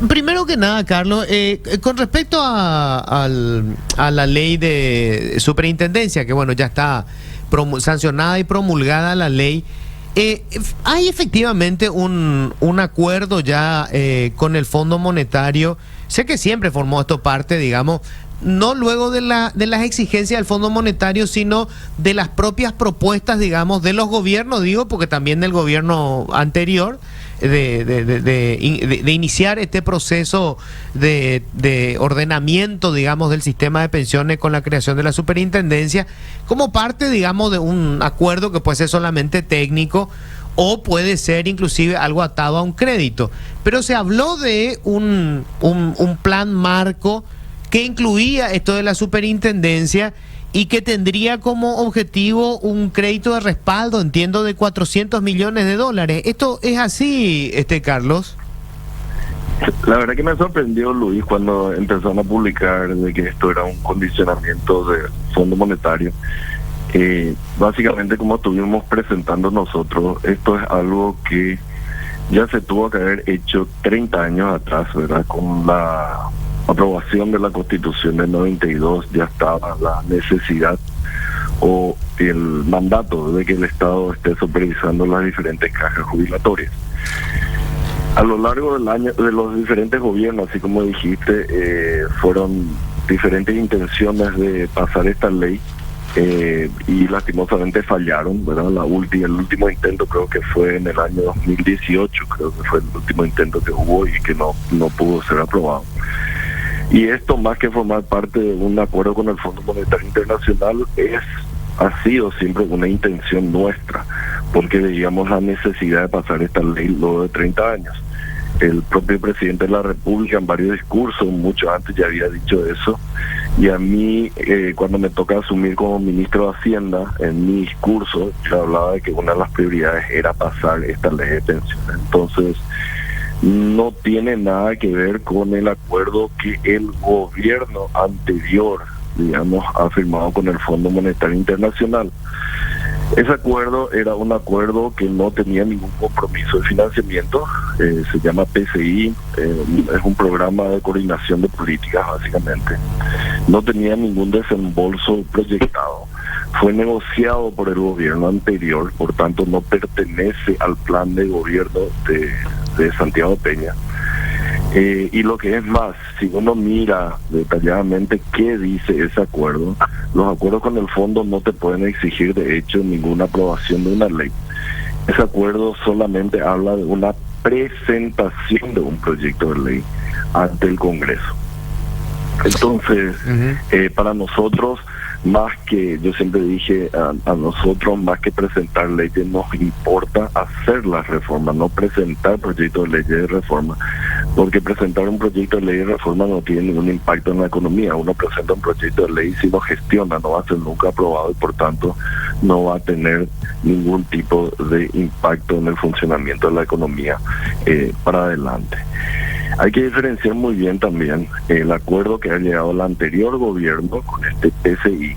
Primero que nada, Carlos, con respecto a la ley de superintendencia, que bueno, ya está sancionada y promulgada la ley, hay efectivamente un acuerdo ya con el Fondo Monetario. Sé que siempre formó esto parte, digamos, no luego de las exigencias del Fondo Monetario, sino de las propias propuestas, digamos, de los gobiernos, digo, porque también del gobierno anterior, de iniciar este proceso de ordenamiento, digamos, del sistema de pensiones con la creación de la superintendencia, como parte, digamos, de un acuerdo que puede ser solamente técnico o puede ser inclusive algo atado a un crédito. Pero se habló de un plan marco que incluía esto de la superintendencia y que tendría como objetivo un crédito de respaldo, entiendo, de $400 millones. ¿Esto es así, Carlos? La verdad que me sorprendió, Luis, cuando empezaron a publicar de que esto era un condicionamiento del Fondo Monetario. Básicamente, como estuvimos presentando nosotros, esto es algo que ya se tuvo que haber hecho 30 años atrás, ¿verdad? Con la aprobación de la Constitución del 92 ya estaba la necesidad o el mandato de que el Estado esté supervisando las diferentes cajas jubilatorias. A lo largo del año, de los diferentes gobiernos, así como dijiste, fueron diferentes intenciones de pasar esta ley y lastimosamente fallaron, ¿verdad? El último intento creo que fue en el año 2018, creo que fue el último intento que hubo y que no pudo ser aprobado. Y esto, más que formar parte de un acuerdo con el Fondo Monetario Internacional, ha sido siempre una intención nuestra, porque veíamos la necesidad de pasar esta ley luego de 30 años. El propio presidente de la República en varios discursos, mucho antes, ya había dicho eso, y a mí, cuando me toca asumir como ministro de Hacienda, en mi discurso, yo hablaba de que una de las prioridades era pasar esta ley de pensiones. Entonces, no tiene nada que ver con el acuerdo que el gobierno anterior, digamos, ha firmado con el Fondo Monetario Internacional. Ese acuerdo era un acuerdo que no tenía ningún compromiso de financiamiento, se llama PCI, es un programa de coordinación de políticas básicamente. No tenía ningún desembolso proyectado. Fue negociado por el gobierno anterior, por tanto no pertenece al plan de gobierno de Santiago Peña. Y lo que es más, si uno mira detalladamente qué dice ese acuerdo, los acuerdos con el fondo no te pueden exigir de hecho ninguna aprobación de una ley. Ese acuerdo solamente habla de una presentación de un proyecto de ley ante el Congreso. Entonces, para nosotros, más que, yo siempre dije a nosotros, más que presentar leyes, nos importa hacer las reformas, no presentar proyectos de ley de reforma, porque presentar un proyecto de ley de reforma no tiene ningún impacto en la economía. Uno presenta un proyecto de ley y si no gestiona, no va a ser nunca aprobado y por tanto no va a tener ningún tipo de impacto en el funcionamiento de la economía para adelante. Hay que diferenciar muy bien también el acuerdo que ha llegado el anterior gobierno con este PCI,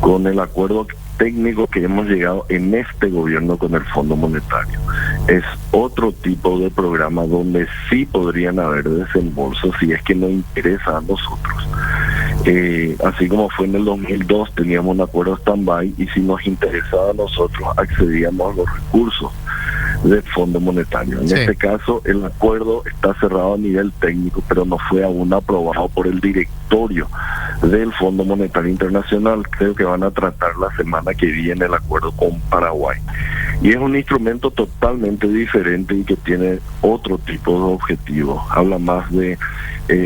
con el acuerdo técnico que hemos llegado en este gobierno con el Fondo Monetario. Es otro tipo de programa donde sí podrían haber desembolsos si es que nos interesa a nosotros. Así como fue en el 2002, teníamos un acuerdo stand-by y si nos interesaba a nosotros accedíamos a los recursos del Fondo Monetario. En este caso, el acuerdo está cerrado a nivel técnico, pero no fue aún aprobado por el directorio del Fondo Monetario Internacional. Creo que van a tratar la semana que viene el acuerdo con Paraguay. Y es un instrumento totalmente diferente y que tiene otro tipo de objetivos. Habla más de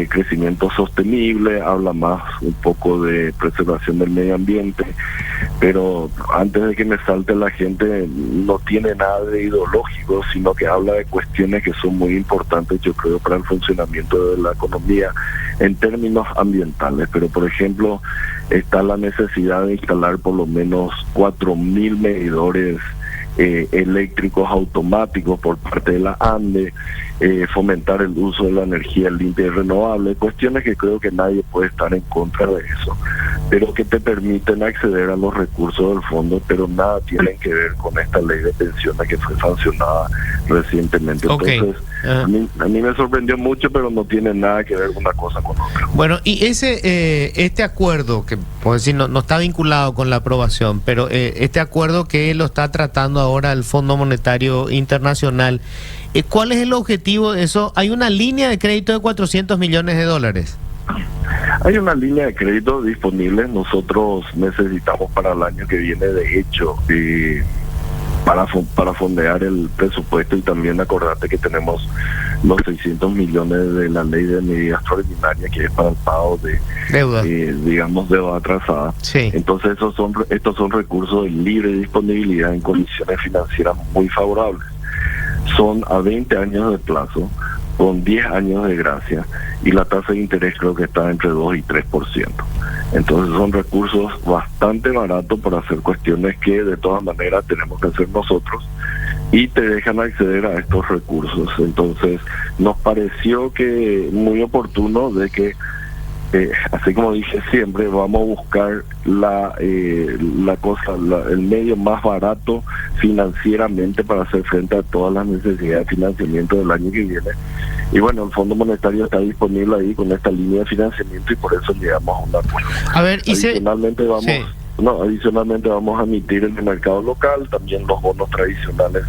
crecimiento sostenible, habla más un poco de preservación del medio ambiente, pero antes de que me salte la gente, no tiene nada de ideológico, sino que habla de cuestiones que son muy importantes, yo creo, para el funcionamiento de la economía en términos ambientales. Pero, por ejemplo, está la necesidad de instalar por lo menos 4.000 medidores eléctricos automáticos por parte de la ANDE, fomentar el uso de la energía limpia y renovable, cuestiones que creo que nadie puede estar en contra de eso. pero que te permiten acceder a los recursos del fondo, pero nada tienen que ver con esta ley de pensiones que fue sancionada recientemente. Entonces, a mí me sorprendió mucho, pero no tiene nada que ver una cosa con otra. Bueno, y este acuerdo, que puedo decir no está vinculado con la aprobación, pero este acuerdo que lo está tratando ahora el Fondo Monetario Internacional, ¿cuál es el objetivo de eso? Hay una línea de crédito de $400 millones. Hay una línea de crédito disponible. Nosotros necesitamos para el año que viene, de hecho, para fondear el presupuesto, y también acordate que tenemos los 600 millones de la ley de medida extraordinaria, que es para el pago de deuda, digamos, deuda atrasada. Sí. Entonces estos son recursos de libre disponibilidad en condiciones financieras muy favorables. Son a 20 años de plazo, con 10 años de gracia, y la tasa de interés creo que está entre 2 y 3%. Entonces son recursos bastante baratos para hacer cuestiones que de todas maneras tenemos que hacer nosotros, y te dejan acceder a estos recursos. Entonces nos pareció que muy oportuno de que, así como dije siempre, vamos a buscar el medio más barato financieramente para hacer frente a todas las necesidades de financiamiento del año que viene. Y bueno, el Fondo Monetario está disponible ahí con esta línea de financiamiento, y por eso llegamos a un acuerdo. A ver, adicionalmente vamos a emitir en el mercado local también los bonos tradicionales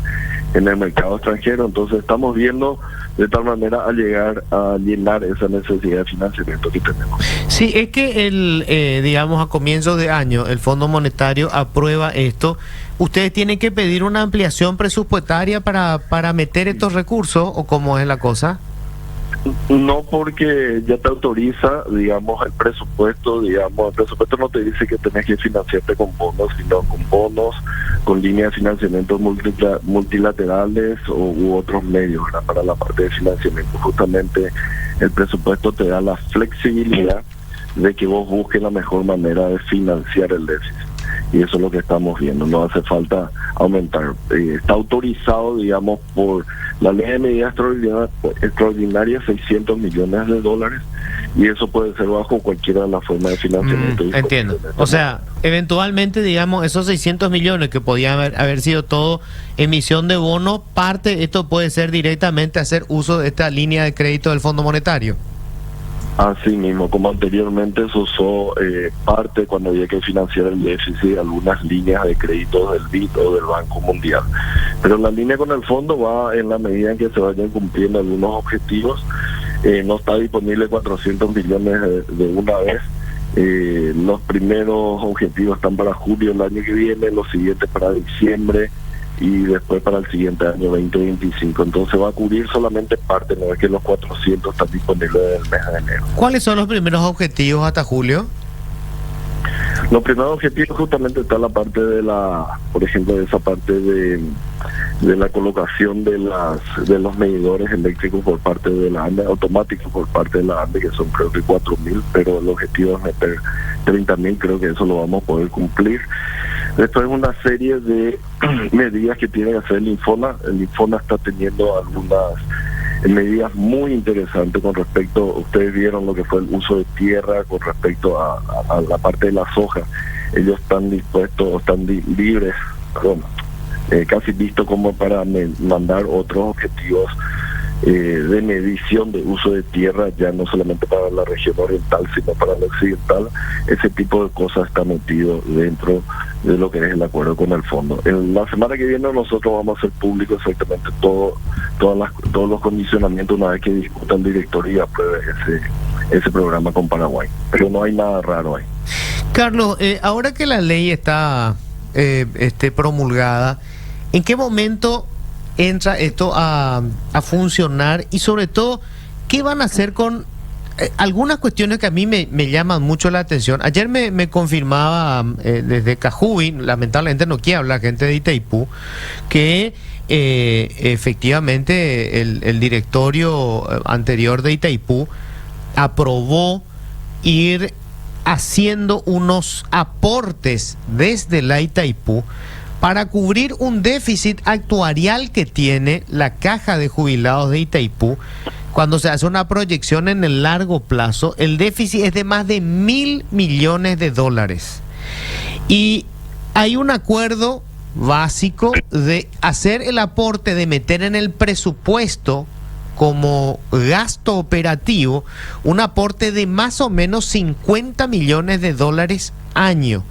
en el mercado extranjero. Entonces estamos viendo de tal manera a llegar a llenar esa necesidad de financiamiento que tenemos. Sí, es que digamos, a comienzos de año el Fondo Monetario aprueba esto. ¿Ustedes tienen que pedir una ampliación presupuestaria para meter estos recursos, o cómo es la cosa? No, porque ya te autoriza, digamos, el presupuesto. Digamos, el presupuesto no te dice que tenés que financiarte con bonos, sino con bonos, con líneas de financiamiento multilaterales u otros medios, ¿verdad? Para la parte de financiamiento, justamente el presupuesto te da la flexibilidad de que vos busques la mejor manera de financiar el déficit. Y eso es lo que estamos viendo, no hace falta aumentar. Está autorizado, digamos, por la ley de medida extraordinaria, $600 millones, y eso puede ser bajo cualquiera de las formas de financiamiento. Entiendo. O sea, eventualmente, digamos, esos 600 millones que podían haber sido todo emisión de bono, esto puede ser directamente hacer uso de esta línea de crédito del Fondo Monetario. Así mismo, como anteriormente se usó parte cuando había que financiar el déficit, algunas líneas de crédito del BID o del Banco Mundial. Pero la línea con el fondo va en la medida en que se vayan cumpliendo algunos objetivos. No está disponible 400 millones de una vez. Los primeros objetivos están para julio del año que viene, los siguientes para diciembre, y después para el siguiente año 2025. Entonces va a cubrir solamente parte, no es que los 400 están disponibles desde el mes de enero. ¿Cuáles son los primeros objetivos hasta julio? Los primeros objetivos justamente está la parte de por ejemplo, de esa parte de la colocación de los medidores eléctricos por parte de la ANDE, automáticos por parte de la ANDE, que son creo que 4.000, pero el objetivo es meter 30.000, creo que eso lo vamos a poder cumplir. Después una serie de medidas que tiene que hacer el Infona. El Infona está teniendo algunas medidas muy interesantes con respecto, ustedes vieron lo que fue el uso de tierra con respecto a la parte de la soja. Ellos están dispuestos, están libres, casi listos como para mandar otros objetivos de medición de uso de tierra, ya no solamente para la región oriental, sino para la occidental. Ese tipo de cosas está metido dentro de lo que es el acuerdo con el fondo. En la semana que viene nosotros vamos a hacer público exactamente todos los condicionamientos una vez que discuta el directorio y apruebe ese programa con Paraguay. Pero no hay nada raro ahí. Carlos, ahora que la ley está promulgada, ¿en qué momento entra esto a funcionar? Y sobre todo, ¿qué van a hacer con algunas cuestiones que a mí me llaman mucho la atención? Ayer me confirmaba desde Cajubi, lamentablemente no quiere hablar gente de Itaipú, que efectivamente el directorio anterior de Itaipú aprobó ir haciendo unos aportes desde la Itaipú para cubrir un déficit actuarial que tiene la Caja de Jubilados de Itaipú, cuando se hace una proyección en el largo plazo, el déficit es de más de 1.000 millones de dólares. Y hay un acuerdo básico de hacer el aporte, de meter en el presupuesto como gasto operativo un aporte de más o menos 50 millones de dólares año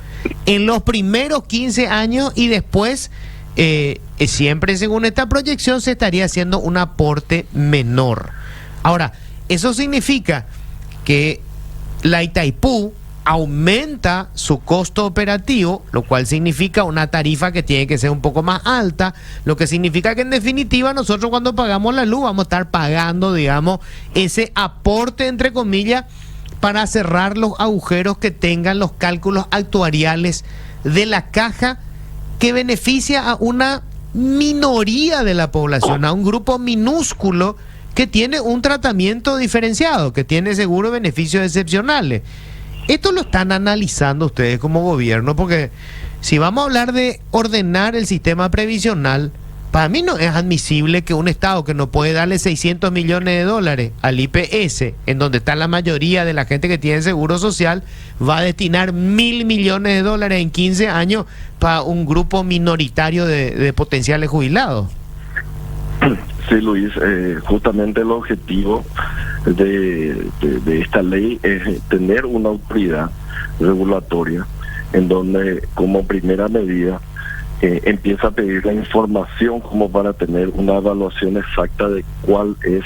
en los primeros 15 años, y después siempre según esta proyección se estaría haciendo un aporte menor. Ahora, eso significa que la Itaipú aumenta su costo operativo, lo cual significa una tarifa que tiene que ser un poco más alta, lo que significa que en definitiva nosotros cuando pagamos la luz vamos a estar pagando, digamos, ese aporte, entre comillas, para cerrar los agujeros que tengan los cálculos actuariales de la caja, que beneficia a una minoría de la población, a un grupo minúsculo que tiene un tratamiento diferenciado, que tiene seguro beneficios excepcionales. Esto lo están analizando ustedes como gobierno, porque si vamos a hablar de ordenar el sistema previsional, para mí no es admisible que un Estado que no puede darle 600 millones de dólares al IPS, en donde está la mayoría de la gente que tiene seguro social, va a destinar 1.000 millones de dólares en 15 años para un grupo minoritario de potenciales jubilados. Sí, Luis, justamente el objetivo de esta ley es tener una autoridad regulatoria en donde, como primera medida, empieza a pedir la información como para tener una evaluación exacta de cuál es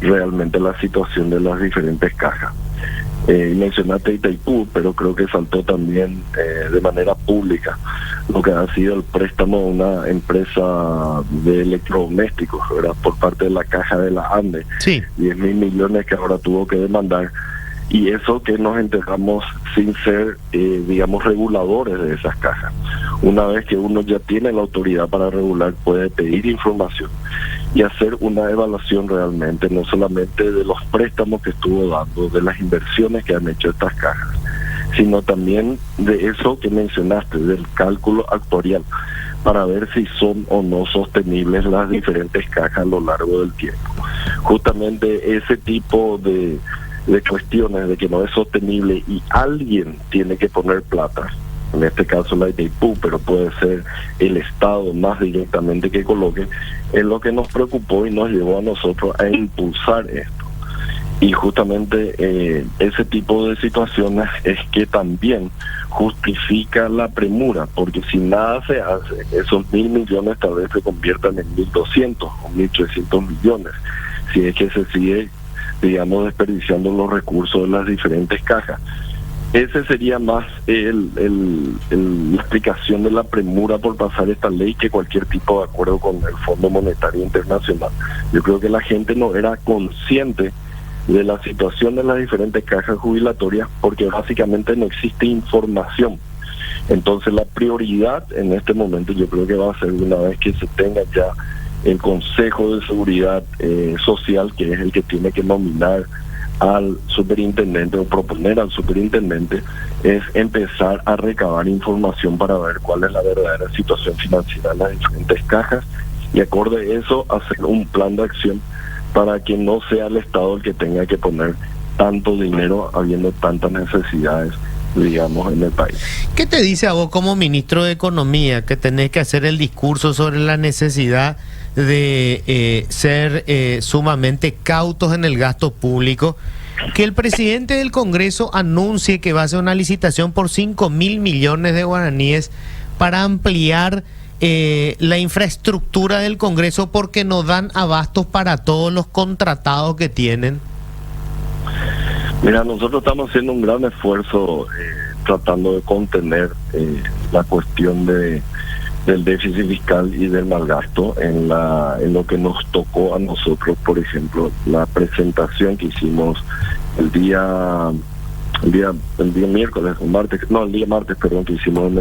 realmente la situación de las diferentes cajas. Mencionaste Itaipú, pero creo que saltó también de manera pública lo que ha sido el préstamo a una empresa de electrodomésticos, ¿verdad?, por parte de la caja de la ANDE. Sí. 10.000 millones que ahora tuvo que demandar. Y eso que nos enteramos sin ser, digamos, reguladores de esas cajas. Una vez que uno ya tiene la autoridad para regular, puede pedir información y hacer una evaluación realmente, no solamente de los préstamos que estuvo dando, de las inversiones que han hecho estas cajas, sino también de eso que mencionaste, del cálculo actuarial, para ver si son o no sostenibles las diferentes cajas a lo largo del tiempo. Justamente ese tipo de cuestiones de que no es sostenible y alguien tiene que poner plata, en este caso la Itaipú, pero puede ser el Estado más directamente que coloque, es lo que nos preocupó y nos llevó a nosotros a impulsar esto. Y justamente ese tipo de situaciones es que también justifica la premura, porque si nada se hace, esos 1.000 millones tal vez se conviertan en 1.200 o 1.300 millones, si es que se sigue, digamos, desperdiciando los recursos de las diferentes cajas. Ese sería más la explicación de la premura por pasar esta ley que cualquier tipo de acuerdo con el Fondo Monetario Internacional. Yo creo que la gente no era consciente de la situación de las diferentes cajas jubilatorias porque básicamente no existe información. Entonces la prioridad en este momento yo creo que va a ser, una vez que se tenga ya el Consejo de Seguridad Social, que es el que tiene que nominar al superintendente o proponer al superintendente, es empezar a recabar información para ver cuál es la verdadera situación financiera de las diferentes cajas y acorde a eso hacer un plan de acción para que no sea el Estado el que tenga que poner tanto dinero habiendo tantas necesidades, digamos, en el país. ¿Qué te dice a vos como ministro de Economía que tenés que hacer el discurso sobre la necesidad de ser sumamente cautos en el gasto público, que el presidente del Congreso anuncie que va a hacer una licitación por 5.000 millones de guaraníes para ampliar la infraestructura del Congreso porque no dan abastos para todos los contratados que tienen? Mira, nosotros estamos haciendo un gran esfuerzo tratando de contener la cuestión del déficit fiscal y del malgasto en lo que nos tocó a nosotros. Por ejemplo, la presentación que hicimos el día miércoles o martes, no, el día martes, perdón, que hicimos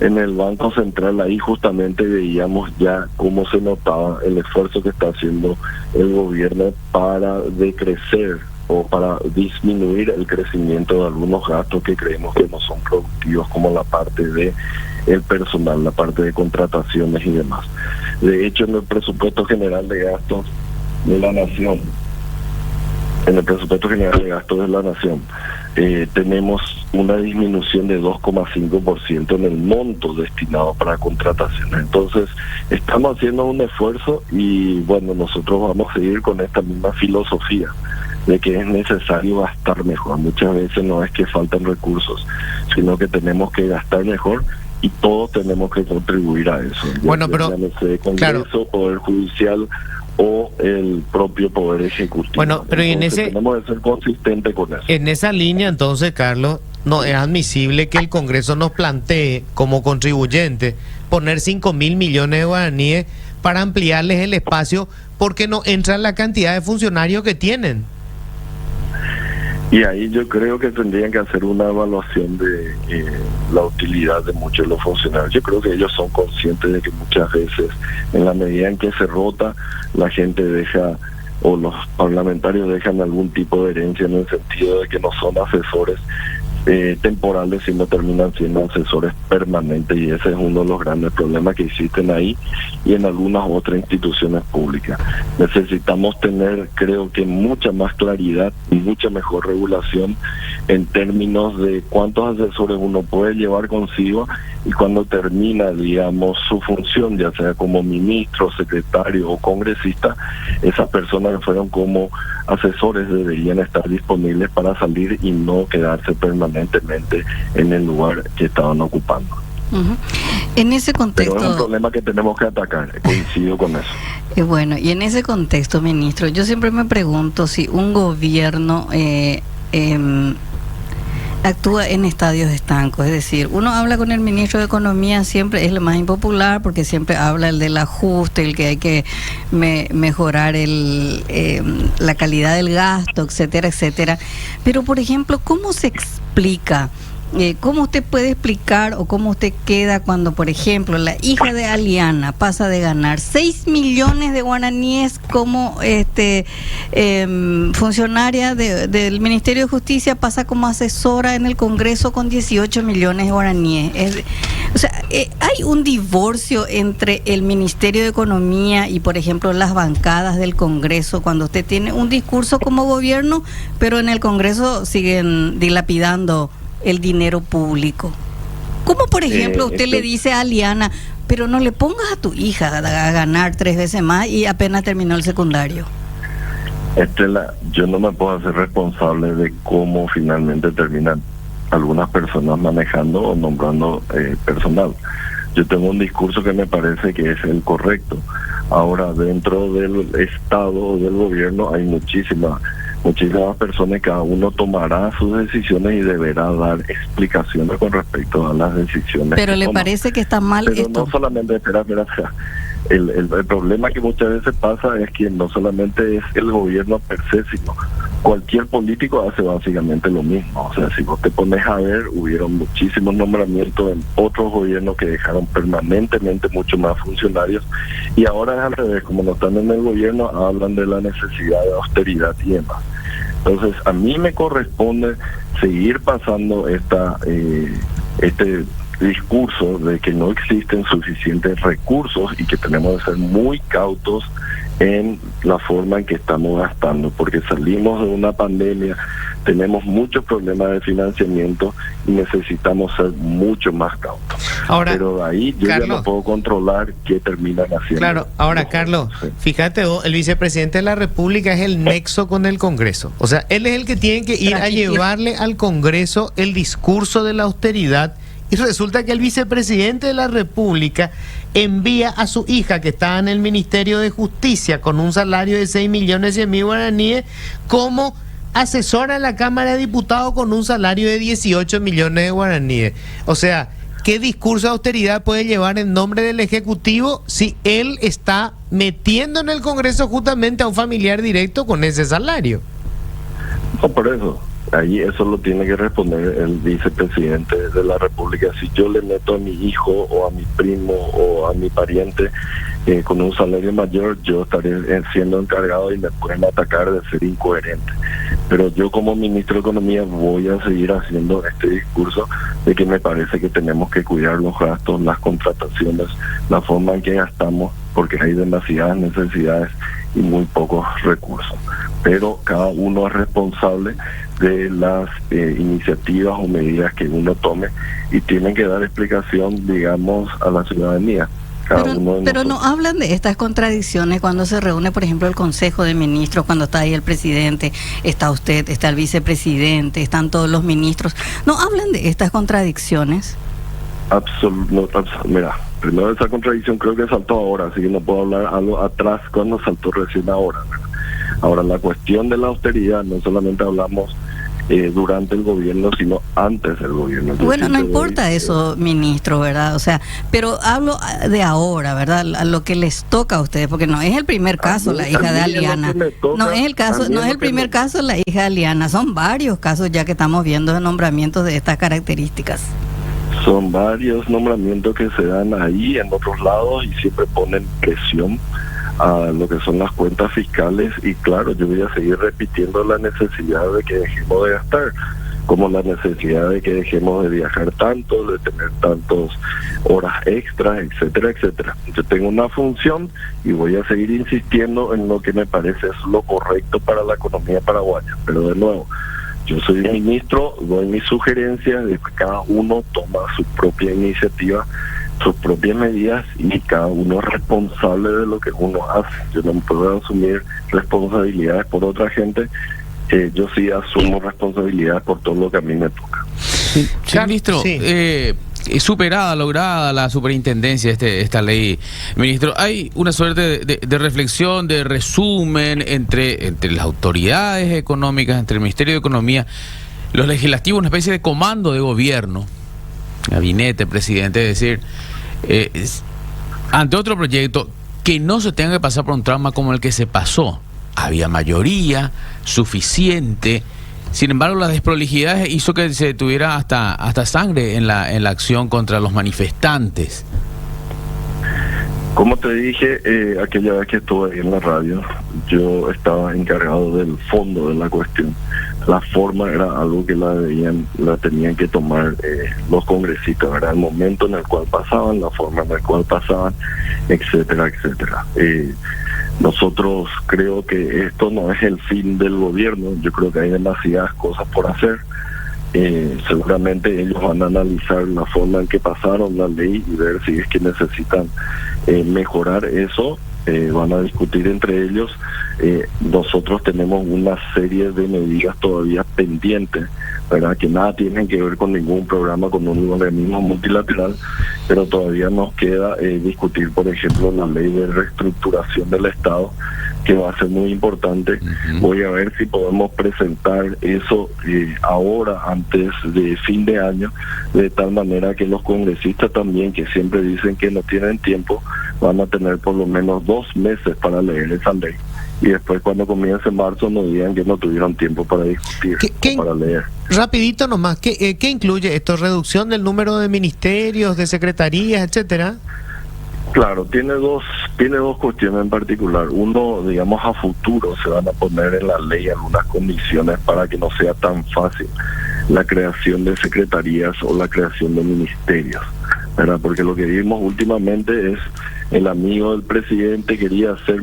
en el Banco Central. Ahí justamente veíamos ya cómo se notaba el esfuerzo que está haciendo el gobierno para decrecer o para disminuir el crecimiento de algunos gastos que creemos que no son productivos, como la parte de el personal, la parte de contrataciones y demás. De hecho, en el presupuesto general de gastos de la Nación, en el presupuesto general de gastos de la Nación, tenemos una disminución de 2,5% en el monto destinado para contrataciones. Entonces, estamos haciendo un esfuerzo y bueno, nosotros vamos a seguir con esta misma filosofía de que es necesario gastar mejor. Muchas veces no es que faltan recursos, sino que tenemos que gastar mejor y todos tenemos que contribuir a eso. Bueno, pero Congreso, claro, Poder Judicial o el propio Poder Ejecutivo. Bueno, pero entonces, tenemos que ser consistentes con eso. En esa línea, entonces, Carlos, no es admisible que el Congreso nos plantee como contribuyente poner 5.000 millones de guaraníes para ampliarles el espacio porque no entra la cantidad de funcionarios que tienen. Y ahí yo creo que tendrían que hacer una evaluación de la utilidad de muchos de los funcionarios. Yo creo que ellos son conscientes de que muchas veces, en la medida en que se rota, la gente deja, o los parlamentarios dejan algún tipo de herencia, en el sentido de que no son asesores temporales, sino terminan siendo asesores permanentes, y ese es uno de los grandes problemas que existen ahí y en algunas otras instituciones públicas. Necesitamos tener, creo que, mucha más claridad y mucha mejor regulación en términos de cuántos asesores uno puede llevar consigo y cuando termina, digamos, su función, ya sea como ministro, secretario o congresista, esas personas que fueron como asesores deberían estar disponibles para salir y no quedarse permanentemente en el lugar que estaban ocupando. Uh-huh. En ese contexto... Pero es un problema que tenemos que atacar, coincido con eso. Bueno, y en ese contexto, ministro, yo siempre me pregunto si un gobierno actúa en estadios estancos, es decir, uno habla con el ministro de Economía, siempre es el más impopular porque siempre habla el del ajuste, el que hay que mejorar la calidad del gasto, etcétera, etcétera. Pero, por ejemplo, ¿cómo se explica? ¿Cómo usted puede explicar o cómo usted queda cuando, por ejemplo, la hija de Aliana pasa de ganar 6 millones de guaraníes como funcionaria del Ministerio de Justicia, pasa como asesora en el Congreso con 18 millones de guaraníes? Hay un divorcio entre el Ministerio de Economía y, por ejemplo, las bancadas del Congreso, cuando usted tiene un discurso como gobierno, pero en el Congreso siguen dilapidando el dinero público. ¿Cómo, por ejemplo, usted le dice a Aliana, pero no le pongas a tu hija a ganar 3 veces más y apenas terminó el secundario? Estela, yo no me puedo hacer responsable de cómo finalmente terminan algunas personas manejando o nombrando personal. Yo tengo un discurso que me parece que es el correcto. Ahora, dentro del Estado o del gobierno hay muchísimas personas y cada uno tomará sus decisiones y deberá dar explicaciones con respecto a las decisiones. Pero le parece que está mal pero esto. No solamente, espera. El problema que muchas veces pasa es que no solamente es el gobierno per se, sino cualquier político hace básicamente lo mismo. O sea, si vos te pones a ver, hubieron muchísimos nombramientos en otros gobiernos que dejaron permanentemente mucho más funcionarios, y ahora es al revés, como no están en el gobierno, hablan de la necesidad de austeridad y demás. Entonces, a mí me corresponde seguir pasando este discurso de que no existen suficientes recursos y que tenemos que ser muy cautos en la forma en que estamos gastando, porque salimos de una pandemia, tenemos muchos problemas de financiamiento y necesitamos ser mucho más cautos. Ahora, pero de ahí yo Carlos, ya no puedo controlar qué terminan haciendo. Claro, ahora Carlos, fíjate vos, el vicepresidente de la República es el nexo con el Congreso. O sea, él es el que tiene que ir a llevarle al Congreso el discurso de la austeridad. Y resulta que el vicepresidente de la República envía a su hija, que está en el Ministerio de Justicia, con un salario de 6.100.000 guaraníes, como asesora en la Cámara de Diputados con un salario de 18 millones de guaraníes. O sea, ¿qué discurso de austeridad puede llevar en nombre del Ejecutivo si él está metiendo en el Congreso justamente a un familiar directo con ese salario? No, por eso. Ahí eso lo tiene que responder el vicepresidente de la República. Si yo le meto a mi hijo o a mi primo o a mi pariente con un salario mayor, yo estaré siendo encargado y me pueden atacar de ser incoherente. Pero yo como ministro de Economía voy a seguir haciendo este discurso de que me parece que tenemos que cuidar los gastos, las contrataciones, la forma en que gastamos, porque hay demasiadas necesidades y muy pocos recursos. pero cada uno es responsable de las iniciativas o medidas que uno tome y tienen que dar explicación, digamos, a la ciudadanía. Pero no hablan de estas contradicciones cuando se reúne, por ejemplo, el Consejo de Ministros, cuando está ahí el presidente, está usted, está el vicepresidente, están todos los ministros. ¿No hablan de estas contradicciones? Mira, primero esa contradicción creo que saltó ahora, así que no puedo hablar algo atrás cuando saltó recién ahora, ¿verdad? Ahora, la cuestión de la austeridad, no solamente hablamos durante el gobierno, sino antes del gobierno. Bueno, no importa eso, ministro, ¿verdad? O sea, pero hablo de ahora, ¿verdad? A lo que les toca a ustedes, porque no es el primer caso la hija de Aliana. No es el caso, no es el primer caso la hija de Aliana, son varios casos ya que estamos viendo de nombramientos de estas características. Son varios nombramientos que se dan ahí en otros lados y siempre ponen presión a lo que son las cuentas fiscales, y claro, yo voy a seguir repitiendo la necesidad de que dejemos de gastar, como la necesidad de que dejemos de viajar tanto, de tener tantas horas extras, etcétera, etcétera. Yo tengo una función y voy a seguir insistiendo en lo que me parece es lo correcto para la economía paraguaya, pero de nuevo, yo soy el ministro, doy mis sugerencias, después cada uno toma su propia iniciativa, sus propias medidas, y cada uno es responsable de lo que uno hace. Yo no puedo asumir responsabilidades por otra gente, yo sí asumo responsabilidades por todo lo que a mí me toca. Sí, ministro, superada, lograda la superintendencia esta ley, ministro, hay una suerte de reflexión, de resumen entre las autoridades económicas, entre el Ministerio de Economía, los legislativos, una especie de comando de gobierno, gabinete, presidente, es decir, ante otro proyecto que no se tenga que pasar por un trauma como el que se pasó. Había mayoría suficiente, sin embargo las desprolijidades hizo que se tuviera hasta sangre en la acción contra los manifestantes. Como te dije, aquella vez que estuve ahí en la radio, yo estaba encargado del fondo de la cuestión. La forma era algo que la tenían que tomar los congresistas, ¿verdad? El momento en el cual pasaban, la forma en la cual pasaban, etcétera, etcétera. Nosotros creo que esto no es el fin del gobierno, yo creo que hay demasiadas cosas por hacer. Seguramente ellos van a analizar la forma en que pasaron la ley y ver si es que necesitan mejorar eso. Van a discutir entre ellos. Nosotros tenemos una serie de medidas todavía pendientes, ¿verdad? Que nada tienen que ver con ningún programa, con un organismo multilateral, pero todavía nos queda discutir, por ejemplo, la ley de reestructuración del Estado, que va a ser muy importante. Voy a ver si podemos presentar eso ahora, antes de fin de año, de tal manera que los congresistas también, que siempre dicen que no tienen tiempo, van a tener por lo menos 2 meses para leer esa ley. Y después, cuando comience marzo, nos digan que no tuvieron tiempo para discutir o para leer. Rapidito nomás, ¿qué incluye esto? ¿Reducción del número de ministerios, de secretarías, etcétera? Claro, tiene dos cuestiones en particular. Uno, digamos, a futuro se van a poner en la ley algunas condiciones para que no sea tan fácil la creación de secretarías o la creación de ministerios, ¿verdad? Porque lo que vimos últimamente es el amigo del presidente quería ser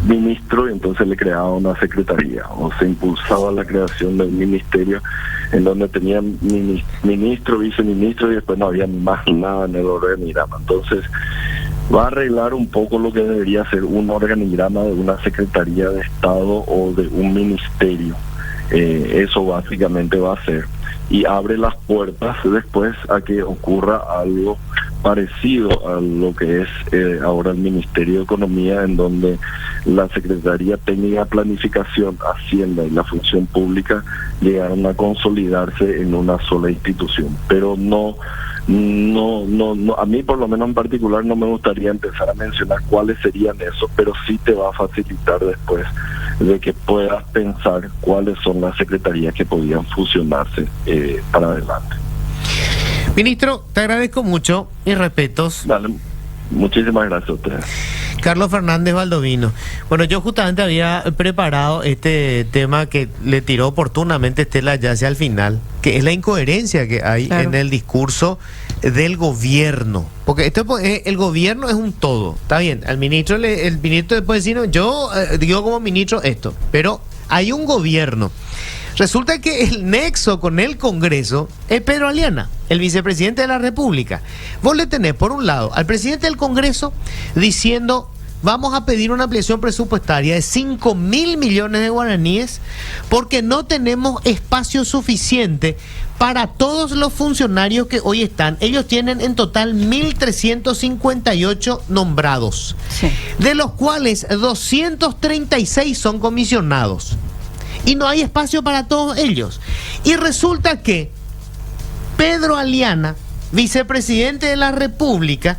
ministro y entonces le creaba una secretaría, o se impulsaba la creación del ministerio en donde tenían ministro, viceministro, y después no había más nada en el organigrama. Entonces va a arreglar un poco lo que debería ser un organigrama de una secretaría de Estado o de un ministerio. Eso básicamente va a ser, y abre las puertas después a que ocurra algo parecido a lo que es ahora el Ministerio de Economía, en donde la Secretaría Técnica de Planificación, Hacienda y la Función Pública llegaron a consolidarse en una sola institución. Pero no, a mí por lo menos en particular no me gustaría empezar a mencionar cuáles serían esos, pero sí te va a facilitar después de que puedas pensar cuáles son las secretarías que podían fusionarse para adelante. Ministro, te agradezco mucho y respetos. Dale, muchísimas gracias a ustedes. Carlos Fernández Baldovino. Bueno, yo justamente había preparado este tema que le tiró oportunamente Estela ya hacia el final, que es la incoherencia que hay en el discurso del gobierno. Porque el gobierno es un todo. Está bien, el ministro después decir, yo digo como ministro esto, pero hay un gobierno. Resulta que el nexo con el Congreso es Pedro Aliana, el vicepresidente de la República. Vos le tenés, por un lado, al presidente del Congreso diciendo: vamos a pedir una ampliación presupuestaria de 5.000 millones de guaraníes porque no tenemos espacio suficiente para todos los funcionarios que hoy están. Ellos tienen en total 1.358 nombrados, Sí. de los cuales 236 son comisionados. Y no hay espacio para todos ellos. Y resulta que Pedro Aliana, vicepresidente de la República,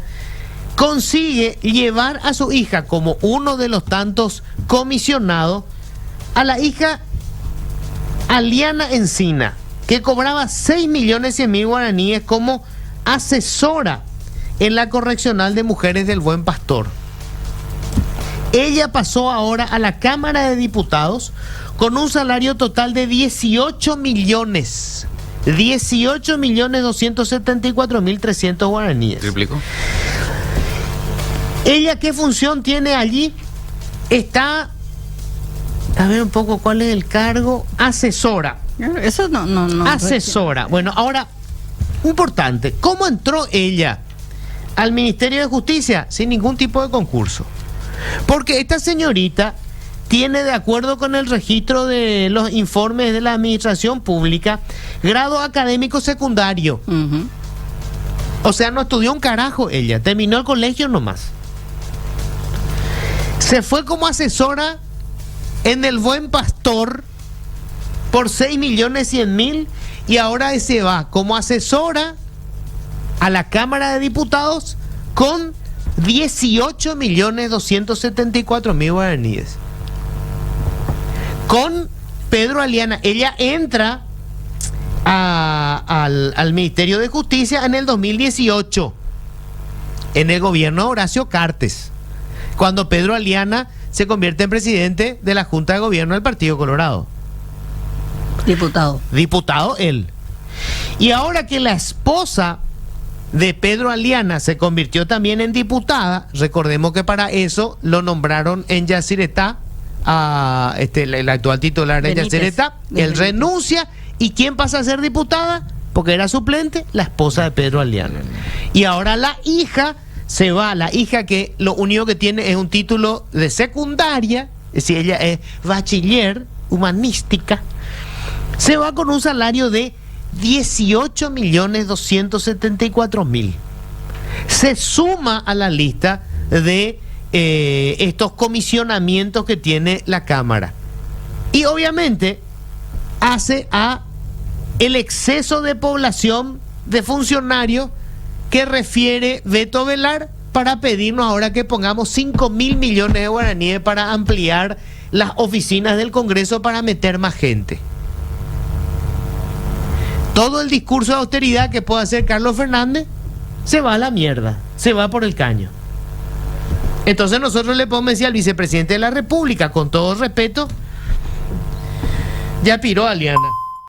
consigue llevar a su hija como uno de los tantos comisionados, a la hija Aliana Encina, que cobraba 6.100.000 guaraníes como asesora en la Correccional de Mujeres del Buen Pastor. Ella pasó ahora a la Cámara de Diputados con un salario total de 18 millones. 18.274.300 guaraníes. ¿Triplicó? ¿Ella qué función tiene allí? Está, a ver un poco cuál es el cargo, asesora. Eso no. Asesora. Bueno, ahora, importante, ¿cómo entró ella al Ministerio de Justicia? Sin ningún tipo de concurso. Porque esta señorita tiene, de acuerdo con el registro de los informes de la administración pública, grado académico secundario. Ujú. O sea, no estudió un carajo ella, terminó el colegio nomás. Se fue como asesora en el Buen Pastor por 6.100.000 y ahora se va como asesora a la Cámara de Diputados con 18.274.000 guaraníes. Con Pedro Aliana, ella entra al Ministerio de Justicia en el 2018, en el gobierno de Horacio Cartes, cuando Pedro Aliana se convierte en presidente de la Junta de Gobierno del Partido Colorado. Diputado él. Y ahora que la esposa de Pedro Aliana se convirtió también en diputada, recordemos que para eso lo nombraron en Yacyretá, el actual titular de Yacyretá, él renuncia, ¿y quién pasa a ser diputada? Porque era suplente, la esposa de Pedro Aliana. Y ahora la hija se va, la hija que lo único que tiene es un título de secundaria, es decir, ella es bachiller humanística, se va con un salario de 18.274.000. Se suma a la lista de estos comisionamientos que tiene la Cámara. Y obviamente hace a el exceso de población de funcionarios que refiere Beto Velar para pedirnos ahora que pongamos 5.000 millones de guaraníes para ampliar las oficinas del Congreso para meter más gente. Todo el discurso de austeridad que puede hacer Carlos Fernández se va a la mierda, se va por el caño. Entonces nosotros le podemos decir al vicepresidente de la República, con todo respeto, ya piró Aliana.